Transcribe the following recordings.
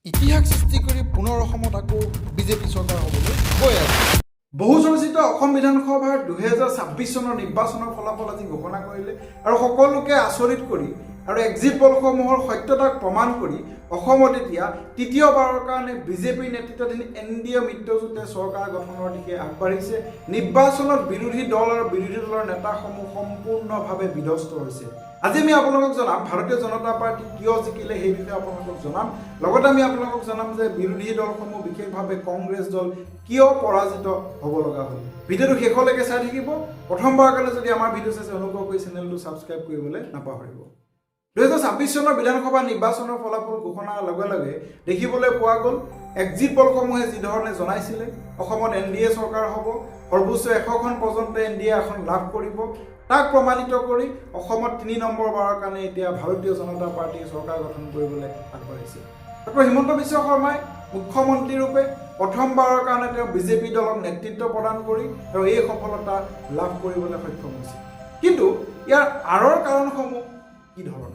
ইতিহাস সৃষ্টি কৰি পুনৰ অসমত আকৌ বিজেপি চৰকাৰ হ'বলৈ গৈ আছে। বহু চৰ্চিত অসম বিধানসভাৰ 2026 চনৰ নিৰ্বাচনৰ ফলাফল আজি ঘোষণা কৰিলে আৰু সকলোকে আচৰিত কৰি আৰু এক্সিট পলসমূহৰ সত্যতাক প্ৰমাণ কৰি অসমত এতিয়া তৃতীয়বাৰৰ কাৰণে বিজেপি নেতৃত্বাধীন NDA মিত্ৰজোঁটে চৰকাৰ গঠনৰ দিশে আগবাঢ়িছে। নিৰ্বাচনত বিৰোধী দল আৰু বিৰোধী দলৰ নেতাসমূহ সম্পূৰ্ণভাৱে বিধ্বস্ত হৈছে। আজি আমি আপোনালোকক জনাম ভাৰতীয় জনতা পাৰ্টি কিয় জিকিলে সেই বিষয়ে আপোনালোকক জনাম। লগতে আমি আপোনালোকক জনাম যে বিৰোধী দলসমূহ বিশেষভাৱে কংগ্ৰেছ দল কিয় পৰাজিত হ'ব লগা হ'ল। ভিডিঅ'টো শেষলৈকে চাই থাকিব। প্ৰথমবাৰৰ কাৰণে যদি আমাৰ ভিডিঅ' চাইছে অনুগ্ৰহ কৰি চেনেলটো ছাবস্ক্ৰাইব কৰিবলৈ নাপাহৰিব। 2026 চনৰ বিধানসভা নিৰ্বাচনৰ ফলাফল ঘোষণাৰ লগে লগে দেখিবলৈ পোৱা গ'ল এক্সিট পলসমূহে যিধৰণে জনাইছিলে অসমত NDA চৰকাৰ হ'ব, সৰ্বোচ্চ 100খন পৰ্যন্ত NDA আসন লাভ কৰিব, তাক প্ৰমাণিত কৰি অসমত 3 নম্বৰবাৰৰ কাৰণে এতিয়া ভাৰতীয় জনতা পাৰ্টীয়ে চৰকাৰ গঠন কৰিবলৈ আগবাঢ়িছে। ডক্টৰ হিমন্ত বিশ্ব শৰ্মাই মুখ্যমন্ত্ৰী ৰূপে প্ৰথমবাৰৰ কাৰণে তেওঁ বিজেপি দলক নেতৃত্ব প্ৰদান কৰি তেওঁ এই সফলতা লাভ কৰিবলৈ সক্ষম হৈছে। কিন্তু ইয়াৰ আঁৰৰ কাৰণসমূহ কি ধৰণৰ?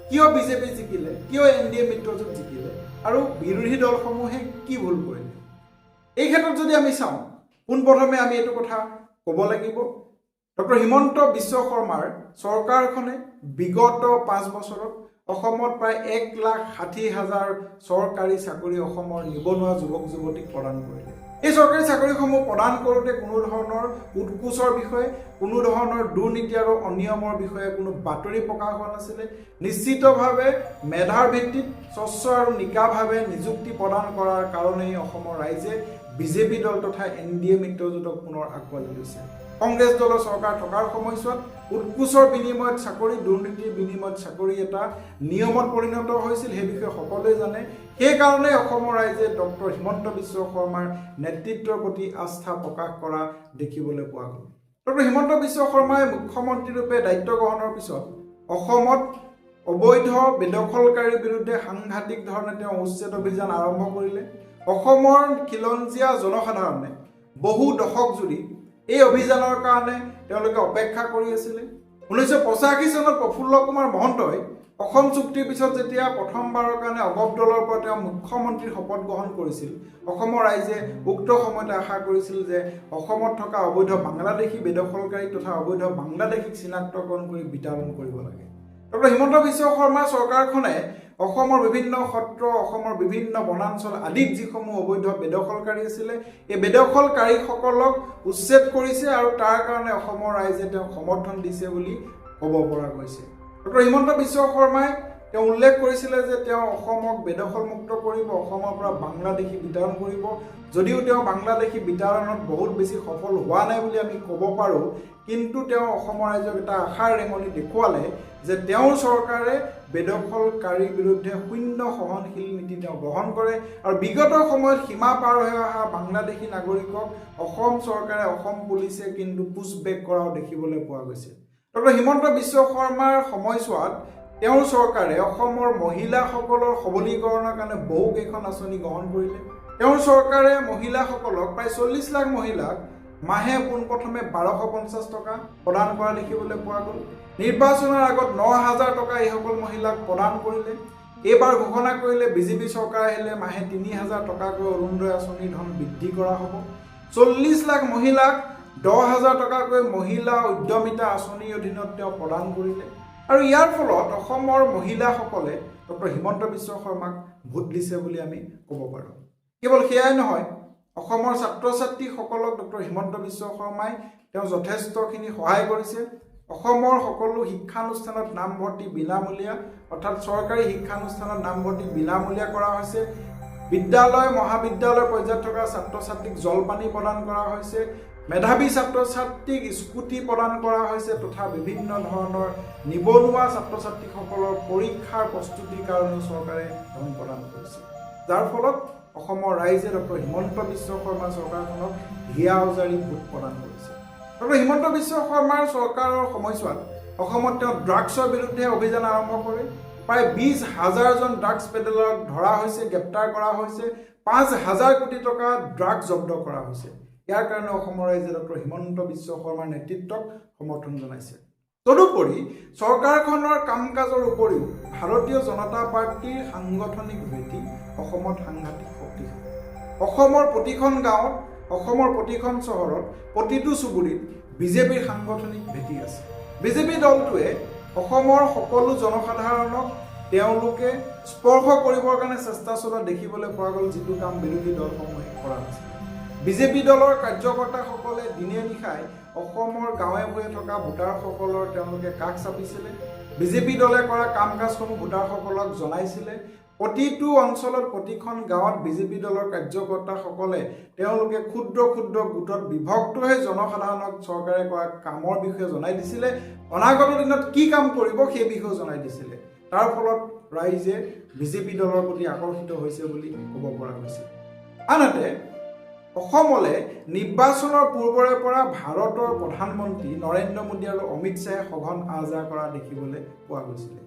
কিয় বিজেপি জিকিলে, কিয় NDA মিত্ৰজোঁট জিকিলে আৰু বিৰোধী দলসমূহে কি ভুল কৰিলে? এই ক্ষেত্ৰত যদি আমি চাওঁ, পোনপ্ৰথমে আমি এইটো কথা ক'ব লাগিব, ডক্টৰ হিমন্ত বিশ্ব শৰ্মাৰ চৰকাৰখনে বিগত 5 বছৰত অসমত প্ৰায় 1,60,000 চৰকাৰী চাকৰি অসমৰ নিবনুৱা যুৱক যুৱতীক প্ৰদান কৰিলে। এই চৰকাৰী চাকৰিসমূহ প্ৰদান কৰোঁতে কোনো ধৰণৰ উৎকোচৰ বিষয়ে, কোনো ধৰণৰ দুৰ্নীতি আৰু অনিয়মৰ বিষয়ে কোনো বাতৰি প্ৰকাশ হোৱা নাছিলে। নিশ্চিতভাৱে মেধাৰ ভিত্তিত স্বচ্ছ আৰু নিকাভাৱে নিযুক্তি প্ৰদান কৰাৰ কাৰণেই অসমৰ ৰাইজে বিজেপি দল তথা NDA মিত্ৰজোঁটক পুনৰ আঁকোৱালি লৈছে। কংগ্ৰেছ দলৰ চৰকাৰ থকাৰ সময়ছোৱাত উৎকোচৰ বিনিময়ত চাকৰি, দুৰ্নীতিৰ বিনিময়ত চাকৰি এটা নিয়মত পৰিণত হৈছিল, সেই বিষয়ে সকলোৱে জানে। সেইকাৰণে অসমৰ ৰাইজে ডক্টৰ হিমন্ত বিশ্ব শৰ্মাৰ নেতৃত্বৰ প্ৰতি আস্থা প্ৰকাশ কৰা দেখিবলৈ পোৱা গ'ল। ডক্টৰ হিমন্ত বিশ্ব শৰ্মাই মুখ্যমন্ত্ৰীৰূপে দায়িত্ব গ্ৰহণৰ পিছত অসমত অবৈধ বেদখলকাৰীৰ বিৰুদ্ধে সাংঘাতিক ধৰণে তেওঁ উচ্ছেদ অভিযান আৰম্ভ কৰিলে। অসমৰ খিলঞ্জীয়া জনসাধাৰণে বহু দশক জুৰি এই অভিযানৰ কাৰণে তেওঁলোকে অপেক্ষা কৰি আছিলে। 1985 চনত প্ৰফুল্ল কুমাৰ মহন্তই অসম চুক্তিৰ পিছত যেতিয়া প্ৰথমবাৰৰ কাৰণে অগপ দলৰ পৰা তেওঁ মুখ্যমন্ত্ৰীৰ শপত গ্ৰহণ কৰিছিল, অসমৰ ৰাইজে উক্ত সময়তে আশা কৰিছিল যে অসমত থকা অবৈধ বাংলাদেশী বেদখলকাৰী তথা অবৈধ বাংলাদেশীক চিনাক্তকৰণ কৰি বিতাড়ন কৰিব লাগে। ডক্টৰ হিমন্ত বিশ্ব শৰ্মাৰ চৰকাৰখনে অসমৰ বিভিন্ন সত্ৰ, অসমৰ বিভিন্ন বনাঞ্চল আদিত যিসমূহ অবৈধ বেদখলকাৰী আছিলে, এই বেদখলকাৰীসকলক উচ্ছেদ কৰিছে আৰু তাৰ কাৰণে অসমৰ ৰাইজে তেওঁক সমৰ্থন দিছে বুলি ক'ব পৰা গৈছে। ডক্টৰ হিমন্ত বিশ্ব শৰ্মাই তেওঁ উল্লেখ কৰিছিলে যে তেওঁ অসমক বেদখলমুক্ত কৰিব, অসমৰ পৰা বাংলাদেশী বিতাড়ন কৰিব। যদিও তেওঁ বাংলাদেশী বিতাড়নত বহুত বেছি সফল হোৱা নাই বুলি আমি ক'ব পাৰোঁ, কিন্তু তেওঁ অসমৰ ৰাইজক এটা আশাৰ ৰেঙনি দেখুৱালে যে তেওঁৰ চৰকাৰে বেদখলকাৰীৰ বিৰুদ্ধে শূন্য সহনশীল নীতি তেওঁ গ্ৰহণ কৰে আৰু বিগত সময়ত সীমা পাৰ হৈ অহা বাংলাদেশী নাগৰিকক অসম চৰকাৰে, অসম পুলিচে কিন্তু পুছবেক কৰাও দেখিবলৈ পোৱা গৈছে। ডক্টৰ হিমন্ত বিশ্ব শৰ্মাৰ সময়ছোৱাত তেওঁৰ চৰকাৰে অসমৰ মহিলাসকলৰ সবলীকৰণৰ কাৰণে বহুকেইখন আঁচনি গ্ৰহণ কৰিলে। তেওঁৰ চৰকাৰে মহিলাসকলক প্ৰায় 40 লাখ মহিলাক মাহে পোনপ্ৰথমে 1250 টকা প্ৰদান কৰা দেখিবলৈ পোৱা গ'ল। নিৰ্বাচনৰ আগত 9,000 টকা এইসকল মহিলাক প্ৰদান কৰিলে। এইবাৰ ঘোষণা কৰিলে বিজেপি চৰকাৰ আহিলে মাহে 3,000 টকাকৈ অৰুণোদয় আঁচনিৰ ধন বৃদ্ধি কৰা হ'ব। 40 লাখ মহিলাক 10,000 টকাকৈ মহিলা উদ্যমিতা আঁচনিৰ অধীনত তেওঁ প্ৰদান কৰিলে। আৰু ইয়াৰ ফলত অসমৰ মহিলাসকলে ডক্টৰ হিমন্ত বিশ্ব শৰ্মাক ভোট দিছে বুলি আমি ক'ব পাৰোঁ। কেৱল সেয়াই নহয়, অসমৰ ছাত্ৰ ছাত্ৰীসকলক ডক্টৰ হিমন্ত বিশ্ব শৰ্মাই তেওঁ যথেষ্টখিনি সহায় কৰিছে। অসমৰ সকলো শিক্ষানুষ্ঠানত নামভৰ্তি বিনামূলীয়া, অৰ্থাৎ চৰকাৰী শিক্ষানুষ্ঠানত নামভৰ্তি বিনামূলীয়া কৰা হৈছে। বিদ্যালয়, মহাবিদ্যালয় পৰ্যায়ত থকা ছাত্ৰ ছাত্ৰীক জলপানী প্ৰদান কৰা হৈছে। মেধাৱী ছাত্ৰ ছাত্ৰীক স্কুটি প্ৰদান কৰা হৈছে তথা বিভিন্ন ধৰণৰ নিবনুৱা ছাত্ৰ ছাত্ৰীসকলৰ পৰীক্ষাৰ প্ৰস্তুতিৰ কাৰণেও চৰকাৰে ধন প্ৰদান কৰিছে, যাৰ ফলত অসমৰ ৰাইজে ডক্টৰ হিমন্ত বিশ্ব শৰ্মা চৰকাৰখনক হিয়া উজাৰি ভোট প্ৰদান কৰিছে। ডক্টৰ হিমন্ত বিশ্ব শৰ্মাৰ চৰকাৰৰ সময়ছোৱাত অসমত তেওঁ ড্ৰাগছৰ বিৰুদ্ধে অভিযান আৰম্ভ কৰে। প্ৰায় 20,000জন ড্ৰাগছ পেডেলাৰক ধৰা হৈছে, গ্ৰেপ্তাৰ কৰা হৈছে, 5,000 কোটি টকা ড্ৰাগছ জব্দ কৰা হৈছে। ইয়াৰ কাৰণে অসমৰ ৰাইজে ডক্টৰ হিমন্ত বিশ্ব শৰ্মাৰ নেতৃত্বক সমৰ্থন জনাইছে। তদুপৰি চৰকাৰখনৰ কাম কাজৰ উপৰিও ভাৰতীয় জনতা পাৰ্টিৰ সাংগঠনিক ভেটি অসমত সাংঘাতিক শক্তিশালী। অসমৰ প্ৰতিখন গাঁৱত, অসমৰ প্ৰতিখন চহৰত, প্ৰতিটো চুবুৰীত বিজেপিৰ সাংগঠনিক ভেটি আছে। বিজেপি দলটোৱে অসমৰ সকলো জনসাধাৰণক তেওঁলোকে স্পৰ্শ কৰিবৰ কাৰণে চেষ্টা চলোৱা দেখিবলৈ পোৱা গ'ল, যিটো কাম বিৰোধী দলসমূহে কৰা নাছিল। বিজেপি দলৰ কাৰ্যকৰ্তাসকলে দিনে নিশাই অসমৰ গাঁৱে ভূঞে থকা ভোটাৰসকলৰ তেওঁলোকে কাষ চাপিছিলে। বিজেপি দলে কৰা কাম কাজসমূহ ভোটাৰসকলক জনাইছিলে। প্ৰতিটো অঞ্চলত, প্ৰতিখন গাঁৱত বিজেপি দলৰ কাৰ্যকৰ্তাসকলে তেওঁলোকে ক্ষুদ্ৰ ক্ষুদ্ৰ গোটত বিভক্ত হৈ জনসাধাৰণক চৰকাৰে কৰা কামৰ বিষয়ে জনাই দিছিলে। অনাগত দিনত কি কাম কৰিব সেই বিষয়ে জনাই দিছিলে। তাৰ ফলত ৰাইজে বিজেপি দলৰ প্ৰতি আকৰ্ষিত হৈছে বুলি ক'ব পৰা গৈছে। আনহাতে অসমলৈ নিৰ্বাচনৰ পূৰ্বৰে পৰা ভাৰতৰ প্ৰধানমন্ত্ৰী নৰেন্দ্ৰ মোদী আৰু অমিত শ্বাহে সঘন আহ যাহ কৰা দেখিবলৈ পোৱা গৈছিলে।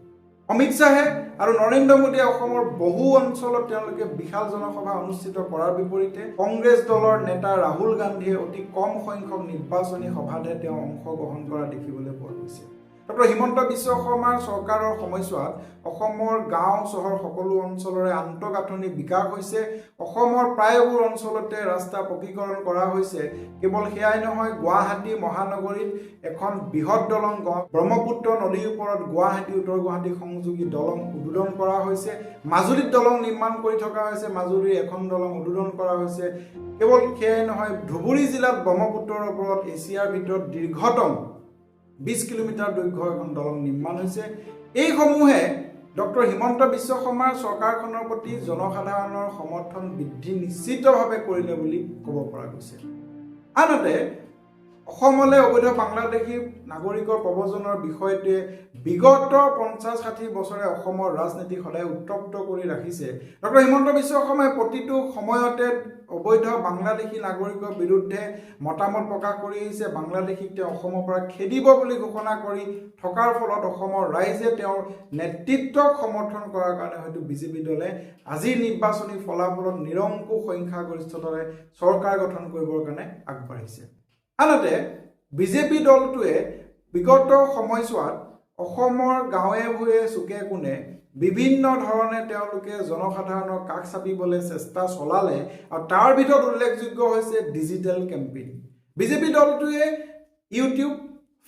অমিত শ্বাহে আৰু নৰেন্দ্ৰ মোদীয়ে অসমৰ বহু অঞ্চলত তেওঁলোকে বিশাল জনসভা অনুষ্ঠিত কৰাৰ বিপৰীতে কংগ্ৰেছ দলৰ নেতা ৰাহুল গান্ধীয়ে অতি কম সংখ্যক নিৰ্বাচনী সভাতহে তেওঁ অংশগ্ৰহণ কৰা দেখিবলৈ পোৱা গৈছে। ডক্টৰ হিমন্ত বিশ্ব শৰ্মাৰ চৰকাৰৰ সময়ছোৱাত অসমৰ গাঁও চহৰ সকলো অঞ্চলৰে আন্তঃগাঁথনি বিকাশ হৈছে। অসমৰ প্ৰায়বোৰ অঞ্চলতে ৰাস্তা পকীকৰণ কৰা হৈছে। কেৱল সেয়াই নহয়, গুৱাহাটী মহানগৰীত এখন বৃহৎ দলং, ব্ৰহ্মপুত্ৰ নদীৰ ওপৰত গুৱাহাটী উত্তৰ গুৱাহাটী সংযোগী দলং উদ্বোধন কৰা হৈছে। মাজুলীত দলং নিৰ্মাণ কৰি থকা হৈছে, মাজুলীৰ এখন দলং উদ্বোধন কৰা হৈছে। কেৱল সেয়াই নহয়, ধুবুৰী জিলাত ব্ৰহ্মপুত্ৰৰ ওপৰত এছিয়াৰ ভিতৰত দীৰ্ঘতম 20 কিলোমিটাৰ দৈৰ্ঘ্যৰ এখন দলং নিৰ্মাণ হৈছে। এইসমূহে ডক্টৰ হিমন্ত বিশ্ব শৰ্মাৰ চৰকাৰখনৰ প্ৰতি জনসাধাৰণৰ সমৰ্থন বৃদ্ধি নিশ্চিতভাৱে কৰিলে বুলি ক'ব পৰা গৈছে। আনহাতে অসমলৈ অবৈধ বাংলাদেশী নাগৰিকৰ প্ৰব্ৰজনৰ বিষয়টোৱে বিগত 50-60 বছৰে অসমৰ ৰাজনীতি সদায় উত্তপ্ত কৰি ৰাখিছে। ডক্টৰ হিমন্ত বিশ্ব শৰ্মাই প্ৰতিটো সময়তে অবৈধ বাংলাদেশী নাগৰিকৰ বিৰুদ্ধে মতামত প্ৰকাশ কৰি আহিছে। বাংলাদেশীক তেওঁ অসমৰ পৰা খেদিব বুলি ঘোষণা কৰি থকাৰ ফলত অসমৰ ৰাইজে তেওঁৰ নেতৃত্বক সমৰ্থন কৰাৰ কাৰণে হয়তো বিজেপি দলে আজিৰ নিৰ্বাচনী ফলাফলত নিৰংকুশ সংখ্যাগৰিষ্ঠতাৰে চৰকাৰ গঠন কৰিবৰ কাৰণে আগবাঢ়িছে। আনহাতে বিজেপি দলটোৱে বিগত সময়ছোৱাত অসমৰ গাঁৱে ভূঞে চুকে কোণে বিভিন্ন ধৰণে তেওঁলোকে জনসাধাৰণৰ কাষ চাপিবলৈ চেষ্টা চলালে আৰু তাৰ ভিতৰত উল্লেখযোগ্য হৈছে ডিজিটেল কেম্পেইন। বিজেপি দলটোৱে ইউটিউব,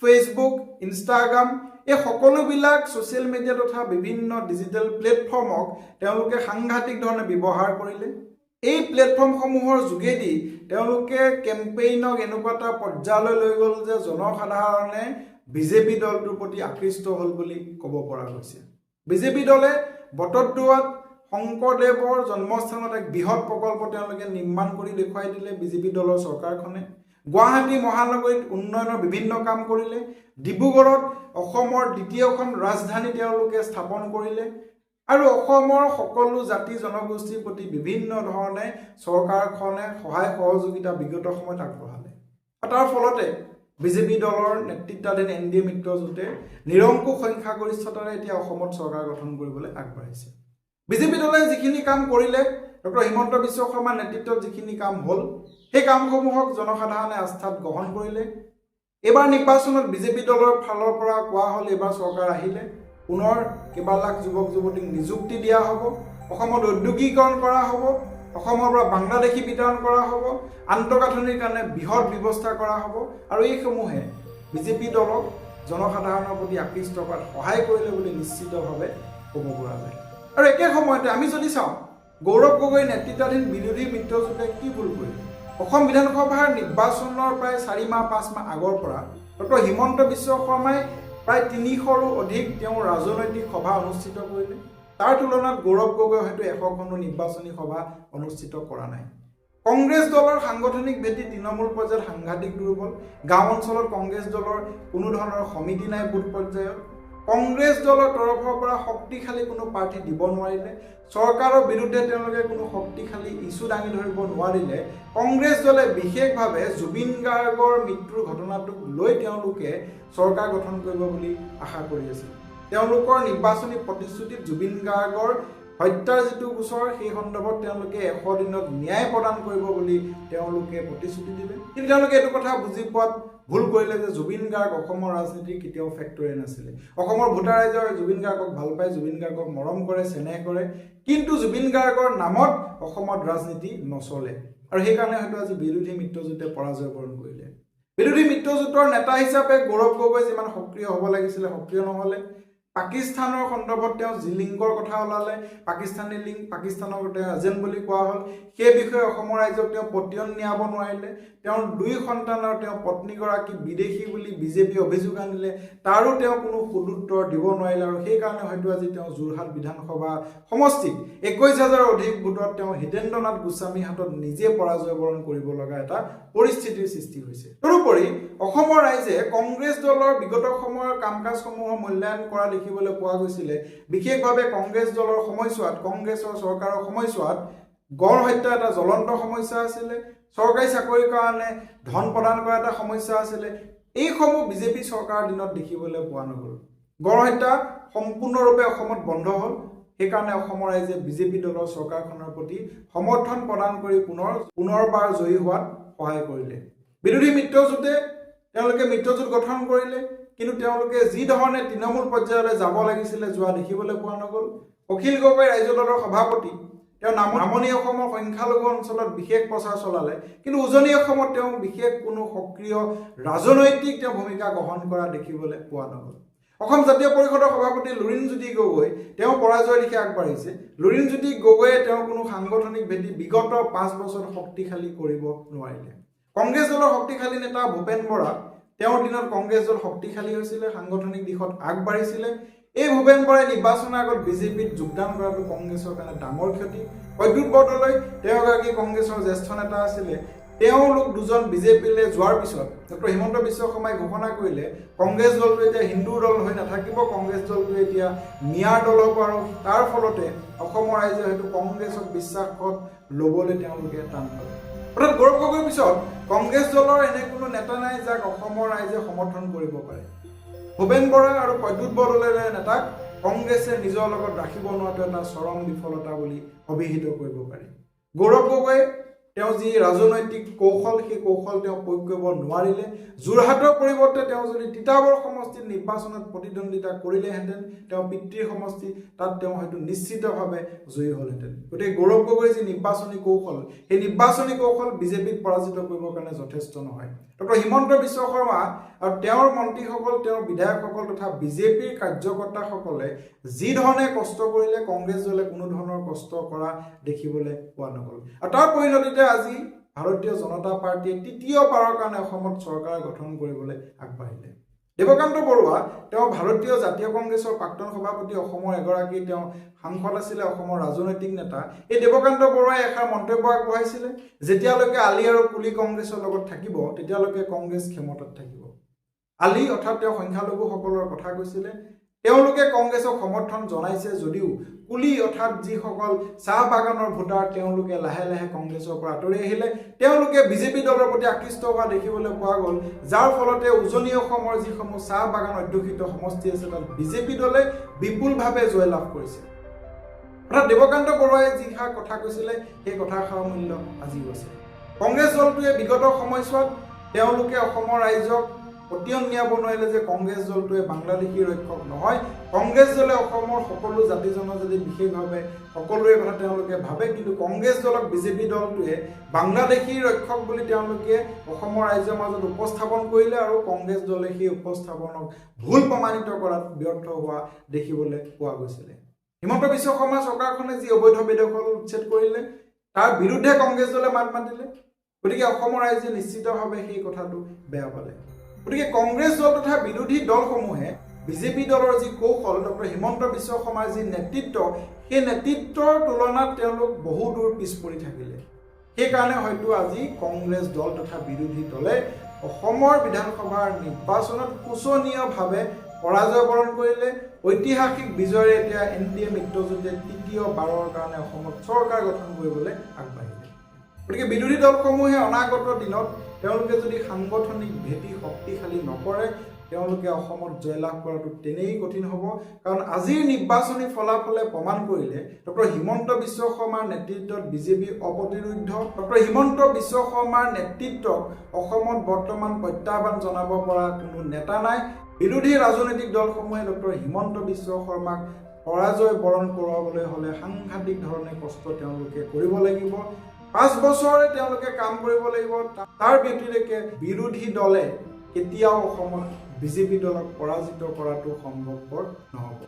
ফেচবুক, ইনষ্টাগ্ৰাম এই সকলোবিলাক ছ'চিয়েল মিডিয়া তথা বিভিন্ন ডিজিটেল প্লেটফৰ্মক তেওঁলোকে সাংঘাতিক ধৰণে ব্যৱহাৰ কৰিলে। এই প্লেটফৰ্মসমূহৰ যোগেদি তেওঁলোকে কেম্পেইনক এনেকুৱা এটা পৰ্যায়লৈ লৈ গ'ল যে জনসাধাৰণে বিজেপি দলটোৰ প্ৰতি আকৃষ্ট হ'ল বুলি ক'ব পৰা গৈছে। বিজেপি দলে বটদ্ৰৱাত শংকৰদেৱৰ জন্মস্থানত এক বৃহৎ প্ৰকল্প তেওঁলোকে নিৰ্মাণ কৰি দেখুৱাই দিলে বিজেপি দলৰ চৰকাৰখনে। গুৱাহাটী মহানগৰীত উন্নয়নৰ বিভিন্ন কাম কৰিলে। ডিব্ৰুগড়ত অসমৰ দ্বিতীয়খন ৰাজধানী তেওঁলোকে স্থাপন কৰিলে আৰু অসমৰ সকলো জাতি জনগোষ্ঠীৰ প্ৰতি বিভিন্ন ধৰণে চৰকাৰখনে সহায় সহযোগিতা বিগত সময়ত আগবঢ়ালে। তাৰ ফলতে বিজেপি দলৰ নেতৃত্বাধীন NDA মিত্ৰজোঁটে নিৰংকুশ সংখ্যাগৰিষ্ঠতাৰে এতিয়া অসমত চৰকাৰ গঠন কৰিবলৈ আগবাঢ়িছে। বিজেপি দলে যিখিনি কাম কৰিলে, ডক্টৰ হিমন্ত বিশ্ব শৰ্মাৰ নেতৃত্বত যিখিনি কাম হ'ল, সেই কামসমূহক জনসাধাৰণে আস্থাত গ্ৰহণ কৰিলে। এইবাৰ নিৰ্বাচনত বিজেপি দলৰ ফালৰ পৰা কোৱা হ'ল এইবাৰ চৰকাৰ আহিলে পুনৰ কেইবা লাখ যুৱক যুৱতীক নিযুক্তি দিয়া হ'ব, অসমত ঔদ্যোগিকৰণ কৰা হ'ব, অসমৰ পৰা বাংলাদেশী বিতৰণ কৰা হ'ব, আন্তঃগাঁথনিৰ কাৰণে বৃহৎ ব্যৱস্থা কৰা হ'ব আৰু এইসমূহে বিজেপি দলক জনসাধাৰণৰ প্ৰতি আকৃষ্ট কৰাত সহায় কৰিলে বুলি নিশ্চিতভাৱে ক'ব পৰা যায়। আৰু একে সময়তে আমি যদি চাওঁ গৌৰৱ গগৈ নেতৃত্বাধীন বিৰোধী মিত্ৰজোঁটে কি ভুল কৰিলে। অসম বিধানসভাৰ নিৰ্বাচনৰ প্ৰায় 4-5 মাহ আগৰ পৰা ডক্টৰ হিমন্ত বিশ্ব শৰ্মাই প্ৰায় 300ৰো অধিক তেওঁ ৰাজনৈতিক সভা অনুষ্ঠিত কৰিলে। তাৰ তুলনাত গৌৰৱ গগৈ হয়তো 100খনো নিৰ্বাচনী সভা অনুষ্ঠিত কৰা নাই। কংগ্ৰেছ দলৰ সাংগঠনিক ভেটি তৃণমূল পৰ্যায়ত সাংঘাতিক দুৰ্বল। গাঁও অঞ্চলত কংগ্ৰেছ দলৰ কোনো ধৰণৰ সমিতি নাই। বুথ পৰ্যায়ত কংগ্ৰেছ দলৰ তৰফৰ পৰা শক্তিশালী কোনো প্ৰাৰ্থী দিব নোৱাৰিলে। চৰকাৰৰ বিৰুদ্ধে তেওঁলোকে কোনো শক্তিশালী ইছ্যু দাঙি ধৰিব নোৱাৰিলে। কংগ্ৰেছ দলে বিশেষভাৱে জুবিন গাৰ্গৰ মৃত্যুৰ ঘটনাটোক লৈ তেওঁলোকে চৰকাৰ গঠন কৰিব বুলি আশা কৰি আছিল। তেওঁলোকৰ নিৰ্বাচনী প্ৰতিশ্ৰুতিত জুবিন গাৰ্গৰ হত্যাৰ যিটো গোচৰ সেই সন্দৰ্ভত তেওঁলোকে 100 দিনত ন্যায় প্ৰদান কৰিব বুলি তেওঁলোকে প্ৰতিশ্ৰুতি দিলে কিন্তু তেওঁলোকে এইটো কথা বুজি পোৱাত ভুল কৰিলে যে জুবিন গাৰ্গ অসমৰ ৰাজনীতিৰ কেতিয়াও ফেক্টৰী নাছিলে অসমৰ ভোটাৰ ৰাইজৰ জুবিন গাৰ্গক ভাল পায় জুবিন গাৰ্গক মৰম কৰে চেনেহ কৰে কিন্তু জুবিন গাৰ্গৰ নামত অসমত ৰাজনীতি নচলে আৰু সেইকাৰণে হয়তো আজি বিৰোধী মিত্ৰজোঁটে পৰাজয় বৰণ কৰিলে বিৰোধী মিত্ৰজোঁটৰ নেতা হিচাপে গৌৰৱ গগৈ যিমান সক্ৰিয় হ'ব লাগিছিলে সক্ৰিয় নহ'লে পাকিস্তানৰ সন্দৰ্ভত তেওঁ যি লিংকৰ কথা ওলালে পাকিস্তানী লিংক পাকিস্তানক তেওঁ এজেণ্ট বুলি কোৱা হ'ল সেই বিষয়ে অসমৰ ৰাইজক তেওঁ পতিয়ন নিয়াব নোৱাৰিলে তেওঁৰ 2 সন্তানৰ তেওঁ পত্নীগৰাকী বিদেশী বুলি বিজেপি অভিযোগ আনিলে তাৰো তেওঁ কোনো সুদুত্তৰ দিব নোৱাৰিলে আৰু সেইকাৰণে হয়তো আজি তেওঁ যোৰহাট বিধানসভা সমষ্টিত 21,000 অধিক ভোটত তেওঁ হিতেন্দ্ৰনাথ গোস্বামীৰ হাতত নিজে পৰাজয় বৰণ কৰিব লগা এটা পৰিস্থিতিৰ সৃষ্টি হৈছে তদুপৰি অসমৰ ৰাইজে কংগ্ৰেছ দলৰ বিগত সময়ৰ কাম-কাজসমূহৰ মূল্যায়ন কৰা দেখিবলৈ পোৱা গৈছিলে বিশেষভাৱে কংগ্ৰেছ দলৰ সময়ছোৱাত কংগ্ৰেছৰ চৰকাৰৰ সময়ছোৱাত গড় হত্যা এটা জ্বলন্ত সমস্যা আছিলে চৰকাৰী চাকৰিৰ কাৰণে ধন প্ৰদান কৰা এটা সমস্যা আছিলে এইসমূহ বিজেপি চৰকাৰৰ দিনত দেখিবলৈ পোৱা নগ'ল গড় হত্যা সম্পূৰ্ণৰূপে অসমত বন্ধ হ'ল সেইকাৰণে অসমৰ ৰাইজে বিজেপি দলৰ চৰকাৰখনৰ প্ৰতি সমৰ্থন প্ৰদান কৰি পুনৰবাৰ জয়ী হোৱাত সহায় কৰিলে বিৰোধী মিত্ৰজোঁটে তেওঁলোকে মিত্ৰজোঁট গঠন কৰিলে কিন্তু তেওঁলোকে যি ধৰণে তৃণমূল পৰ্যায়লৈ যাব লাগিছিলে যোৱা দেখিবলৈ পোৱা নগ'ল অখিল গগৈ ৰাজ্য দলৰ সভাপতি তেওঁ নামনি অসমৰ সংখ্যালঘু অঞ্চলত বিশেষ প্ৰচাৰ চলালে কিন্তু উজনি অসমত তেওঁ বিশেষ কোনো সক্ৰিয় ৰাজনৈতিক তেওঁ ভূমিকা গ্ৰহণ কৰা দেখিবলৈ পোৱা নগ'ল অসম জাতীয় পৰিষদৰ সভাপতি লুৰিণজ্যোতি গগৈ তেওঁ পৰাজয়ৰ দিশে আগবাঢ়িছে লুৰিণজ্যোতি গগৈয়ে তেওঁ কোনো সাংগঠনিক ভেটি বিগত 5 বছৰ শক্তিশালী কৰিব নোৱাৰিলে কংগ্ৰেছ দলৰ শক্তিশালী নেতা ভূপেন বৰা তেওঁৰ দিনত কংগ্ৰেছ দল শক্তিশালী হৈছিলে সাংগঠনিক দিশত আগবাঢ়িছিলে এই ভূপেন বৰাই নিৰ্বাচনৰ আগত বিজেপিত যোগদান কৰাটো কংগ্ৰেছৰ কাৰণে ডাঙৰ ক্ষতি প্ৰদ্যুৎ বৰদলৈ তেওঁ এগৰাকী কংগ্ৰেছৰ জ্যেষ্ঠ নেতা আছিলে তেওঁলোক দুজন বিজেপিলৈ যোৱাৰ পিছত ডক্টৰ হিমন্ত বিশ্ব শৰ্মাই ঘোষণা কৰিলে কংগ্ৰেছ দলটো এতিয়া হিন্দুৰ দল হৈ নাথাকিব কংগ্ৰেছ দলটো এতিয়া মিয়াৰ দল হ'ব আৰু তাৰ ফলতে অসমৰ ৰাইজে হয়তো কংগ্ৰেছক বিশ্বাসত ল'বলৈ তেওঁলোকে টান পালে অৰ্থাৎ গৌৰৱ গগৈৰ পিছত কংগ্ৰেছ দলৰ এনে কোনো নেতা নাই যাক অসমৰ ৰাইজে সমৰ্থন কৰিব পাৰে ভূপেন বৰা আৰু প্ৰদ্যুৎ বৰদলৈৰ নেতাক কংগ্ৰেছে নিজৰ লগত ৰাখিব নোৱাৰাটো এটা চৰম বিফলতা বুলি অভিহিত কৰিব পাৰি গৌৰৱ গগৈ তেওঁ যি ৰাজনৈতিক কৌশল সেই কৌশল তেওঁ প্ৰয়োগ কৰিব নোৱাৰিলে যোৰহাটৰ পৰিৱৰ্তে তেওঁ যদি তিতাবৰ সমষ্টিত নিৰ্বাচনত প্ৰতিদ্বন্দ্বিতা কৰিলেহেঁতেন তেওঁ পিতৃৰ সমষ্টি তাত তেওঁ হয়তো নিশ্চিতভাৱে জয়ী হ'লহেঁতেন গতিকে গৌৰৱ গগৈৰ যি নিৰ্বাচনী কৌশল সেই নিৰ্বাচনী কৌশল বিজেপিক পৰাজিত কৰিবৰ কাৰণে যথেষ্ট নহয় ডক্টৰ হিমন্ত বিশ্ব শৰ্মা আৰু তেওঁৰ মন্ত্ৰীসকল তেওঁৰ বিধায়কসকল তথা বিজেপিৰ কাৰ্যকৰ্তাসকলে যি ধৰণে কষ্ট কৰিলে কংগ্ৰেছ দলে কোনো ধৰণৰ কষ্ট কৰা দেখিবলৈ পোৱা নগ'ল আৰু তাৰ পৰিণতিতে আজি ভাৰতীয় জনতা পাৰ্টীয়ে তৃতীয়বাৰৰ কাৰণে অসমত চৰকাৰ গঠন কৰিবলৈ আগবাঢ়িলে দেৱকান্ত বৰুৱা তেওঁ ভাৰতীয় জাতীয় কংগ্ৰেছৰ প্ৰাক্তন সভাপতি অসমৰ এগৰাকী তেওঁ সাংসদ আছিলে অসমৰ ৰাজনৈতিক নেতা এই দেৱকান্ত বৰুৱাই এষাৰ মন্তব্য আগবঢ়াইছিলে যেতিয়ালৈকে আলি আৰু কুলি কংগ্ৰেছৰ লগত থাকিব তেতিয়ালৈকে কংগ্ৰেছ ক্ষমতাত থাকিব আলি অৰ্থাৎ তেওঁ সংখ্যালঘুসকলৰ কথা কৈছিলে তেওঁলোকে কংগ্ৰেছক সমৰ্থন জনাইছে যদিও কুলি অৰ্থাৎ যিসকল চাহ বাগানৰ ভোটাৰ তেওঁলোকে লাহে লাহে কংগ্ৰেছৰ পৰা আঁতৰি আহিলে তেওঁলোকে বিজেপি দলৰ প্ৰতি আকৃষ্ট হোৱা দেখিবলৈ পোৱা গ'ল যাৰ ফলতে উজনি অসমৰ যিসমূহ চাহ বাগান অধ্যুষিত সমষ্টি আছে তাত বিজেপি দলে বিপুলভাৱে জয়লাভ কৰিছে অৰ্থাৎ দেৱকান্ত বৰুৱাই যিষাৰ কথা কৈছিলে সেই কথাষাৰৰ মূল্য আজিও আছে কংগ্ৰেছ দলটোৱে বিগত সময়ছোৱাত তেওঁলোকে অসমৰ ৰাইজক পতিয়ন নিয়াব নোৱাৰিলে যে কংগ্ৰেছ দলটোৱে বাংলাদেশী ৰক্ষক নহয় কংগ্ৰেছ দলে অসমৰ সকলো জাতি জনজাতি বিশেষভাৱে সকলোৰে কথা তেওঁলোকে ভাবে কিন্তু কংগ্ৰেছ দলক বিজেপি দলটোৱে বাংলাদেশী ৰক্ষক বুলি তেওঁলোকে অসমৰ ৰাইজৰ মাজত উপস্থাপন কৰিলে আৰু কংগ্ৰেছ দলে সেই উপস্থাপনক ভুল প্ৰমাণিত কৰাত ব্যৰ্থ হোৱা দেখিবলৈ পোৱা গৈছিলে হিমন্ত বিশ্ব শৰ্মা চৰকাৰখনে যি অবৈধ বেদখল উচ্ছেদ কৰিলে তাৰ বিৰুদ্ধে কংগ্ৰেছ দলে মাত মাতিলে গতিকে অসমৰ ৰাইজে নিশ্চিতভাৱে সেই কথাটো বেয়া পালে গতিকে কংগ্ৰেছ দল তথা বিৰোধী দলসমূহে বিজেপি দলৰ যি কৌশল ডক্টৰ হিমন্ত বিশ্ব শৰ্মাৰ যি নেতৃত্ব সেই নেতৃত্বৰ তুলনাত তেওঁলোক বহু দূৰ পিছ পৰি থাকিলে সেইকাৰণে হয়তো আজি কংগ্ৰেছ দল তথা বিৰোধী দলে অসমৰ বিধানসভাৰ নিৰ্বাচনত শোচনীয়ভাৱে পৰাজয় বৰণ কৰিলে ঐতিহাসিক বিজয়েৰে এতিয়া এনডিএ মিত্ৰজোঁটে তৃতীয়বাৰৰ কাৰণে অসমত চৰকাৰ গঠন কৰিবলৈ আগবাঢ়িলে গতিকে বিৰোধী দলসমূহে অনাগত দিনত তেওঁলোকে যদি সাংগঠনিক ভেটি শক্তিশালী নকৰে তেওঁলোকে অসমত জয়লাভ কৰাটো তেনেই কঠিন হ'ব কাৰণ আজিৰ নিৰ্বাচনী ফলাফলে প্ৰমাণ কৰিলে ডক্টৰ হিমন্ত বিশ্ব শৰ্মাৰ নেতৃত্বত বিজেপি অপ্ৰতিৰোধ্য ডক্টৰ হিমন্ত বিশ্ব শৰ্মাৰ নেতৃত্বত অসমত বৰ্তমান প্ৰত্যাহ্বান জনাব পৰা কোনো নেতা নাই বিৰোধী ৰাজনৈতিক দলসমূহে ডক্টৰ হিমন্ত বিশ্ব শৰ্মাক পৰাজয় বৰণ কৰাবলৈ হ'লে সাংঘাতিক ধৰণে কষ্ট তেওঁলোকে কৰিব লাগিব 5 বছৰে তেওঁলোকে কাম কৰিব লাগিব তাৰ ব্যতিৰেকে বিৰোধী দলে কেতিয়াও অসমত বিজেপি দলক পৰাজিত কৰাটো সম্ভৱপৰ নহ'ব